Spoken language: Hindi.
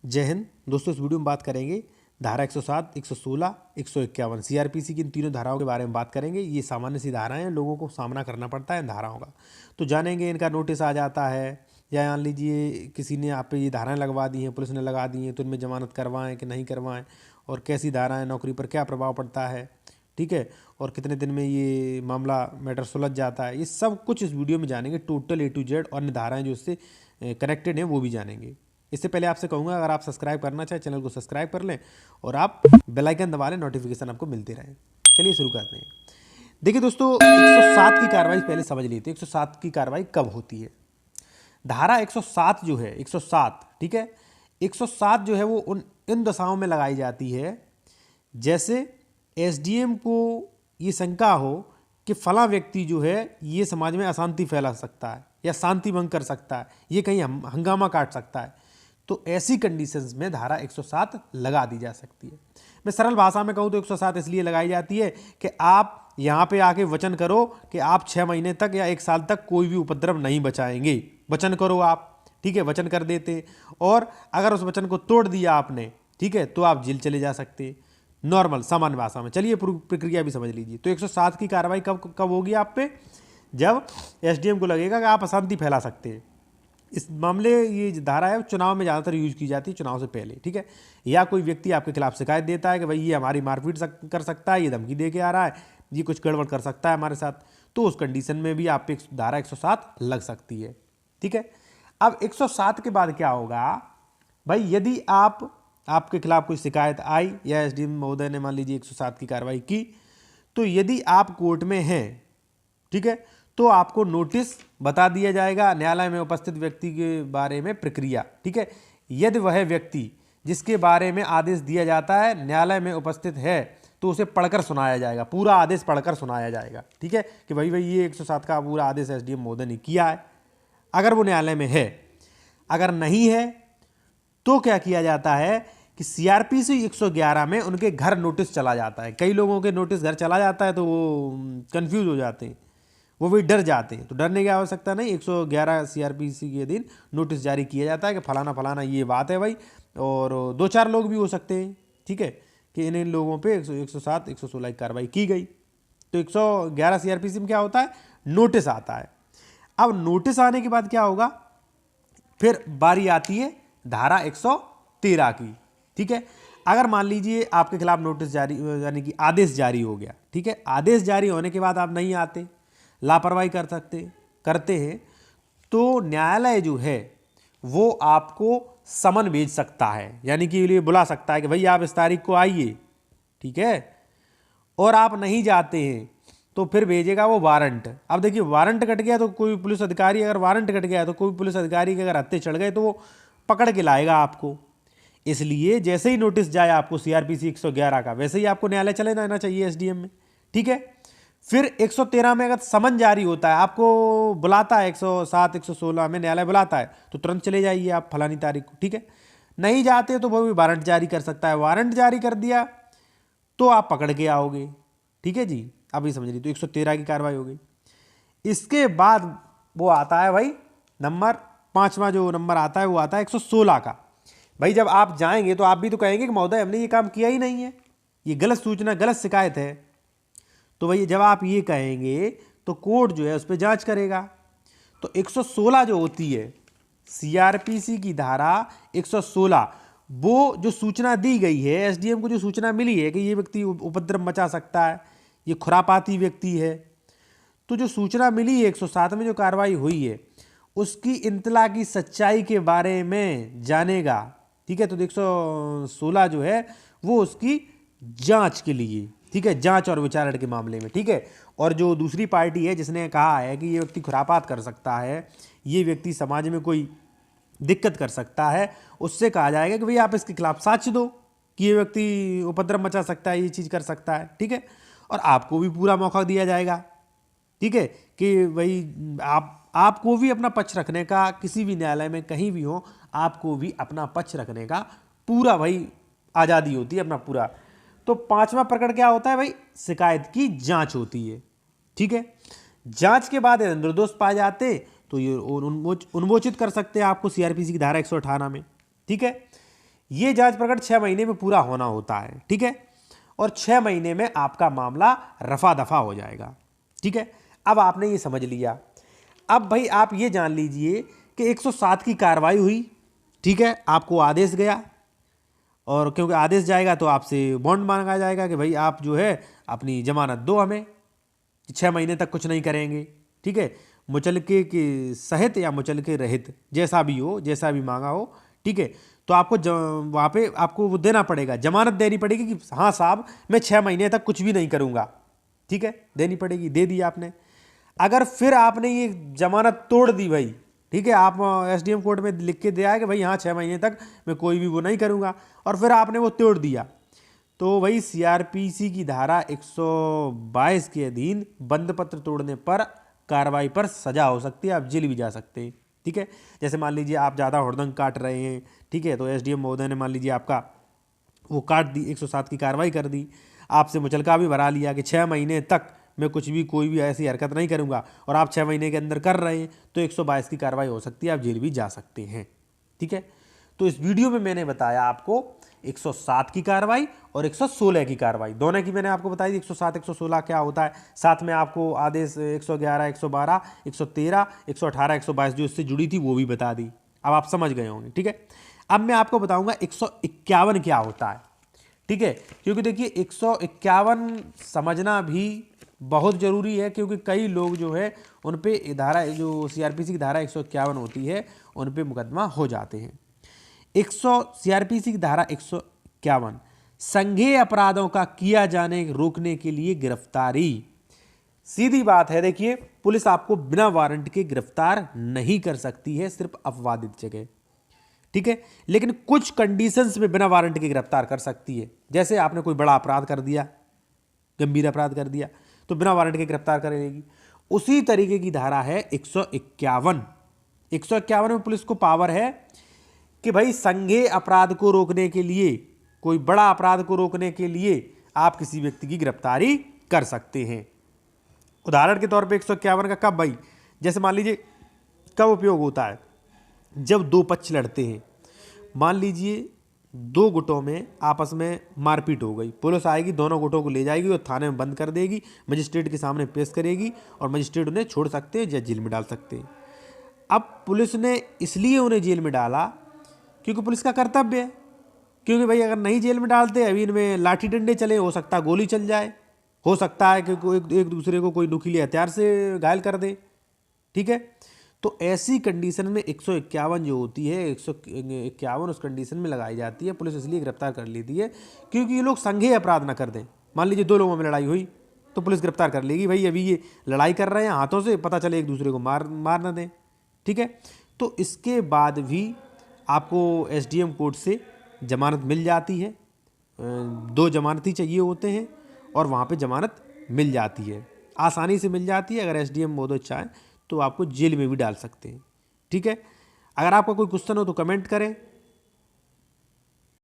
जय हिंद दोस्तों। इस वीडियो में बात करेंगे धारा 107, 116, 151 सीआरपीसी की इन तीनों धाराओं के बारे में बात करेंगे। ये सामान्य सी धाराएं हैं, लोगों को सामना करना पड़ता है इन धाराओं का। तो जानेंगे इनका नोटिस आ जाता है या मान लीजिए किसी ने आप पे ये धाराएं लगवा दी हैं, पुलिस ने लगा दी हैं, तो इनमें जमानत करवाएं कि नहीं करवाएं, और कैसी धाराएं नौकरी पर क्या प्रभाव पड़ता है, ठीक है, और कितने दिन में ये मामला मैटर सुलझ जाता है। ये सब कुछ इस वीडियो में जानेंगे, टोटल A to Z, और अन्य धाराएं जो इससे कनेक्टेड हैं वो भी जानेंगे। इससे पहले आपसे कहूँगा, अगर आप सब्सक्राइब करना चाहें चैनल को सब्सक्राइब कर लें और आप बेल आइकन दबा लें, नोटिफिकेशन आपको मिलते रहें। चलिए शुरू करते हैं। देखिए दोस्तों, 107 की कार्रवाई पहले समझ लेते हैं। 107 की कार्रवाई कब होती है? धारा 107 जो है, 107, ठीक है, 107 जो है वो इन दशाओं में लगाई जाती है जैसे एसडीएम को ये शंका हो कि फला व्यक्ति जो है ये समाज में अशांति फैला सकता है या शांति भंग कर सकता है, ये कहीं हंगामा काट सकता है, तो ऐसी कंडीशंस में धारा 107 लगा दी जा सकती है। मैं सरल भाषा में कहूँ तो 107 इसलिए लगाई जाती है कि आप यहाँ पे आके वचन करो कि आप 6 महीने तक या 1 साल तक कोई भी उपद्रव नहीं बचाएंगे। वचन करो आप, ठीक है, वचन कर देते, और अगर उस वचन को तोड़ दिया आपने, ठीक है, तो आप जेल चले जा सकते। नॉर्मल सामान्य भाषा में। चलिए प्रक्रिया भी समझ लीजिए। तो 107 की कार्रवाई कब कब होगी आप पे? जब एसडीएम को लगेगा कि आप अशांति फैला सकते हैं। इस मामले ये धारा है चुनाव में ज़्यादातर यूज की जाती है, चुनाव से पहले, ठीक है, या कोई व्यक्ति आपके खिलाफ शिकायत देता है कि भाई ये हमारी मारपीट कर सकता है, ये धमकी दे के आ रहा है, ये कुछ गड़बड़ कर सकता है हमारे साथ, तो उस कंडीशन में भी आप पे धारा 107 लग सकती है, ठीक है। अब 107 के बाद क्या होगा भाई? यदि आपके खिलाफ कोई शिकायत आई या एसडीएम महोदय ने मान लीजिए 107 की कार्रवाई की, तो यदि आप कोर्ट में हैं, ठीक है, तो आपको नोटिस बता दिया जाएगा न्यायालय में उपस्थित व्यक्ति के बारे में प्रक्रिया, ठीक है। यदि वह व्यक्ति जिसके बारे में आदेश दिया जाता है न्यायालय में उपस्थित है तो उसे पढ़कर सुनाया जाएगा, पूरा आदेश पढ़कर सुनाया जाएगा, ठीक है, कि भाई ये 107 का पूरा आदेश एसडीएम महोदय ने किया है, अगर वो न्यायालय में है। अगर नहीं है तो क्या किया जाता है कि सीआरपीसी 111 में उनके घर नोटिस चला जाता है। कई लोगों के नोटिस घर चला जाता है तो वो कंफ्यूज हो जाते हैं, वो भी डर जाते हैं। तो डरने की आवश्यकता नहीं। 111 सीआरपीसी के दिन नोटिस जारी किया जाता है कि फलाना फलाना ये बात है भाई, और 2-4 लोग भी हो सकते हैं, ठीक है, कि इन लोगों पे 107, 116 की कार्रवाई की गई। तो 111 सीआरपीसी में क्या होता है? नोटिस आता है। अब नोटिस आने के बाद क्या होगा? फिर बारी आती है धारा 113 की, ठीक है। अगर मान लीजिए आपके खिलाफ नोटिस जारी यानी कि आदेश जारी हो गया, ठीक है, आदेश जारी होने के बाद आप नहीं आते, लापरवाही करते हैं, तो न्यायालय जो है वो आपको समन भेज सकता है, यानी कि लिए बुला सकता है कि भाई आप इस तारीख को आइए, ठीक है, और आप नहीं जाते हैं तो फिर भेजेगा वो वारंट। अब देखिए, वारंट कट गया तो कोई पुलिस अधिकारी, अगर वारंट कट गया तो कोई पुलिस अधिकारी के अगर हत्थे चढ़ गए तो वो पकड़ के लाएगा आपको। इसलिए जैसे ही नोटिस जाए आपको सीआरपीसी 111 का, वैसे ही आपको न्यायालय चले जाना चाहिए एसडीएम में, ठीक है। फिर 113 में अगर समन जारी होता है, आपको बुलाता है 107, 116 में न्यायालय बुलाता है, तो तुरंत चले जाइए आप फलानी तारीख को, ठीक है। नहीं जाते तो वो भी वारंट जारी कर सकता है, वारंट जारी कर दिया तो आप पकड़ के आओगे, ठीक है जी। अभी समझ लीजिए, तो 113 की कार्रवाई हो गई। इसके बाद वो आता है भाई नंबर 5वां जो नंबर आता है वो आता है 116 का। भाई जब आप जाएंगे तो आप भी तो कहेंगे कि महोदय हमने ये काम किया ही नहीं है, ये गलत सूचना, गलत शिकायत है। तो भाई जब आप ये कहेंगे तो कोर्ट जो है उस पर जांच करेगा। तो 116 जो होती है सीआरपीसी की धारा 116, वो जो सूचना दी गई है एसडीएम को, जो सूचना मिली है कि ये व्यक्ति उपद्रव मचा सकता है, ये खुरापाती व्यक्ति है, तो जो सूचना मिली है 107 में जो कार्रवाई हुई है उसकी इंतला की सच्चाई के बारे में जानेगा, ठीक है। तो 116 जो है वो उसकी जांच के लिए, ठीक है, जांच और विचारण के मामले में, ठीक है। और जो दूसरी पार्टी है जिसने कहा है कि ये व्यक्ति खुरापात कर सकता है, ये व्यक्ति समाज में कोई दिक्कत कर सकता है, उससे कहा जाएगा कि भाई आप इसके खिलाफ साक्ष्य दो कि ये व्यक्ति उपद्रव मचा सकता है, ये चीज़ कर सकता है, ठीक है। और आपको भी पूरा मौका दिया जाएगा, ठीक है, कि भाई आपको भी अपना पक्ष रखने का, किसी भी न्यायालय में कहीं भी हो, आपको भी अपना पक्ष रखने का पूरा भाई आज़ादी होती है, अपना पूरा। तो 5वां प्रकरण क्या होता है भाई? शिकायत की जांच होती है, ठीक है। जांच के बाद निर्दोष पाए जाते तो ये उन्मोचित कर सकते हैं आपको सीआरपीसी की धारा 118 में, ठीक है। ये जांच प्रकरण 6 महीने में पूरा होना होता है, ठीक है। और 6 महीने में आपका मामला रफा दफा हो जाएगा, ठीक है। अब आपने ये समझ लिया। अब भाई आप ये जान लीजिए कि 107 की कार्रवाई हुई, ठीक है, आपको आदेश गया, और क्योंकि आदेश जाएगा तो आपसे बॉन्ड मांगा जाएगा कि भाई आप जो है अपनी जमानत दो हमें, 6 महीने तक कुछ नहीं करेंगे, ठीक है। मुचलके के सहित या मुचलके रहित जैसा भी हो, जैसा भी मांगा हो, ठीक है। तो आपको वहाँ पे आपको वो देना पड़ेगा, जमानत देनी पड़ेगी कि हाँ साहब मैं 6 महीने तक कुछ भी नहीं करूँगा, ठीक है, देनी पड़ेगी। दे दी आपने। अगर फिर आपने ये जमानत तोड़ दी भाई, ठीक है, आप एसडीएम कोर्ट में लिख के दे आए कि भाई हाँ 6 महीने तक मैं कोई भी वो नहीं करूँगा, और फिर आपने वो तोड़ दिया, तो वही सीआरपीसी की धारा 122 के अधीन बंद पत्र तोड़ने पर कार्रवाई पर सजा हो सकती है, आप जेल भी जा सकते हैं, ठीक है। जैसे मान लीजिए आप ज़्यादा हुड़दंग काट रहे हैं, ठीक है, तो एसडीएम महोदय ने मान लीजिए आपका वो काट दी, 107 की कार्रवाई कर दी, आपसे मुचलका भी भरा लिया कि 6 महीने तक मैं कुछ भी कोई भी ऐसी हरकत नहीं करूंगा, और आप 6 महीने के अंदर कर रहे हैं, तो 122 की कार्रवाई हो सकती है, आप जेल भी जा सकते हैं, ठीक है। तो इस वीडियो में मैंने बताया आपको 107 की कार्रवाई और 116 की कार्रवाई, दोनों की मैंने आपको बताई थी। 107 116 क्या होता है, साथ में आपको आदेश 111 112 113 118 122 जो इससे जुड़ी थी वो भी बता दी। अब आप समझ गए होंगे, ठीक है। अब मैं आपको बताऊंगा 151 क्या होता है, ठीक है, क्योंकि देखिए 151 समझना भी बहुत ज़रूरी है, क्योंकि कई लोग जो है उन पे धारा, जो सीआरपीसी की धारा 151 होती है, उन पे मुकदमा हो जाते हैं। सीआरपीसी की धारा 151 संज्ञेय अपराधों का किया जाने रोकने के लिए गिरफ्तारी। सीधी बात है, देखिए पुलिस आपको बिना वारंट के गिरफ्तार नहीं कर सकती है, सिर्फ अपवादित जगह, ठीक है। लेकिन कुछ कंडीशंस में बिना वारंट के गिरफ्तार कर सकती है। जैसे आपने कोई बड़ा अपराध कर दिया, गंभीर अपराध कर दिया, तो बिना वारंट के गिरफ्तार करेगी। उसी तरीके की धारा है 151। 151 में पुलिस को पावर है कि भाई संज्ञेय अपराध को रोकने के लिए, कोई बड़ा अपराध को रोकने के लिए आप किसी व्यक्ति की गिरफ्तारी कर सकते हैं। उदाहरण के तौर पे 151 का कब भाई, जैसे मान लीजिए कब उपयोग होता है, जब दो पक्ष लड़ते हैं, मान लीजिए दो गुटों में आपस में मारपीट हो गई, पुलिस आएगी, दोनों गुटों को ले जाएगी और थाने में बंद कर देगी, मजिस्ट्रेट के सामने पेश करेगी, और मजिस्ट्रेट उन्हें छोड़ सकते हैं या जेल में डाल सकते हैं। अब पुलिस ने इसलिए उन्हें जेल में डाला क्योंकि पुलिस का कर्तव्य है, क्योंकि भाई अगर नहीं जेल में डालते, अभी इनमें लाठी डंडे चले, हो सकता है गोली चल जाए, हो सकता है कि एक दूसरे को कोई नुकीले हथियार से घायल कर दे, ठीक है। तो ऐसी कंडीशन में 151 जो होती है, 151 उस कंडीशन में लगाई जाती है, पुलिस इसलिए गिरफ्तार कर लेती है क्योंकि ये लोग संज्ञेय अपराध ना कर दें। मान लीजिए दो लोगों में लड़ाई हुई, तो पुलिस गिरफ्तार कर लेगी, भाई अभी ये लड़ाई कर रहे हैं हाथों से, पता चले एक दूसरे को मार ना दें, ठीक है। तो इसके बाद भी आपको एसडीएम कोर्ट से जमानत मिल जाती है, 2 जमानती चाहिए होते हैं, और वहाँ पे जमानत मिल जाती है, आसानी से मिल जाती है। अगर एसडीएम महोदय चाहें तो आपको जेल में भी डाल सकते हैं, ठीक है। अगर आपका कोई क्वेश्चन हो तो कमेंट करें।